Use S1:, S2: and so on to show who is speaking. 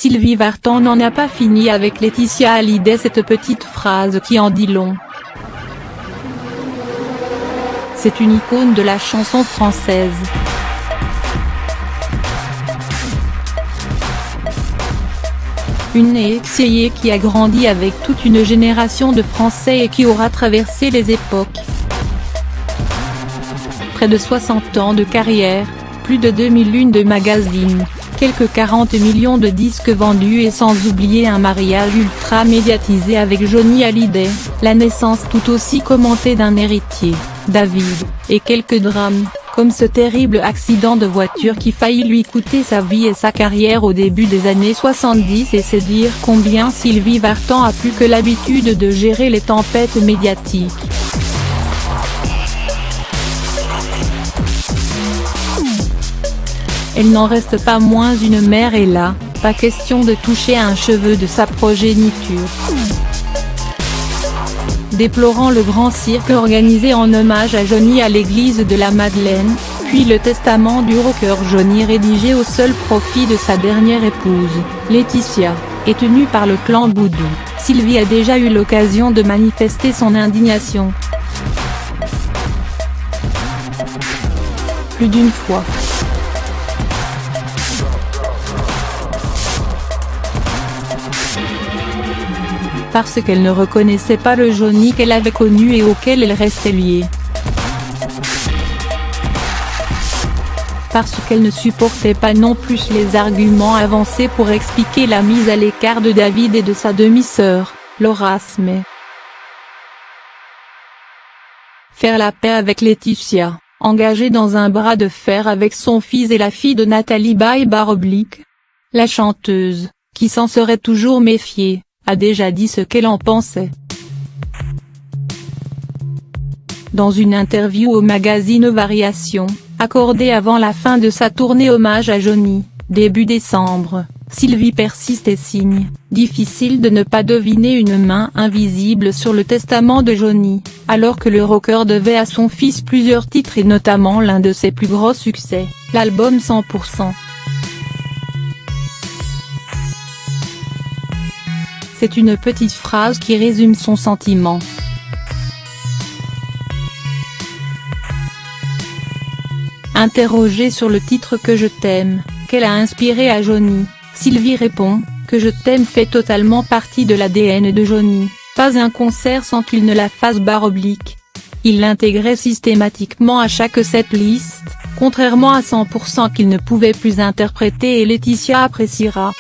S1: Sylvie Vartan n'en a pas fini avec Laetitia Hallyday, cette petite phrase qui en dit long. C'est une icône de la chanson française. Une essayée qui a grandi avec toute une génération de Français et qui aura traversé les époques. Près de 60 ans de carrière, plus de 2001 de magazines, quelques 40 millions de disques vendus et sans oublier un mariage ultra médiatisé avec Johnny Hallyday, la naissance tout aussi commentée d'un héritier, David, et quelques drames, comme ce terrible accident de voiture qui faillit lui coûter sa vie et sa carrière au début des années 70, et c'est dire combien Sylvie Vartan a plus que l'habitude de gérer les tempêtes médiatiques. Elle n'en reste pas moins une mère, et là, pas question de toucher à un cheveu de sa progéniture. Déplorant le grand cirque organisé en hommage à Johnny à l'église de la Madeleine, puis le testament du rocker Johnny rédigé au seul profit de sa dernière épouse, Laetitia, et tenu par le clan Boudou, Sylvie a déjà eu l'occasion de manifester son indignation. Plus d'une fois. Parce qu'elle ne reconnaissait pas le Johnny qu'elle avait connu et auquel elle restait liée. Parce qu'elle ne supportait pas non plus les arguments avancés pour expliquer la mise à l'écart de David et de sa demi-sœur, Laura Smith. Faire la paix avec Laetitia, engagée dans un bras de fer avec son fils et la fille de Nathalie Baye-Baroblique. La chanteuse, qui s'en serait toujours méfiée, a déjà dit ce qu'elle en pensait. Dans une interview au magazine Variation, accordée avant la fin de sa tournée hommage à Johnny, début décembre, Sylvie persiste et signe. Difficile de ne pas deviner une main invisible sur le testament de Johnny, alors que le rocker devait à son fils plusieurs titres et notamment l'un de ses plus gros succès, l'album 100%. C'est une petite phrase qui résume son sentiment. Interrogée sur le titre Que je t'aime, qu'elle a inspiré à Johnny, Sylvie répond, Que je t'aime fait totalement partie de l'ADN de Johnny, pas un concert sans qu'il ne la fasse baroblique. Il l'intégrait systématiquement à chaque setlist, contrairement à 100% qu'il ne pouvait plus interpréter, et Laetitia appréciera.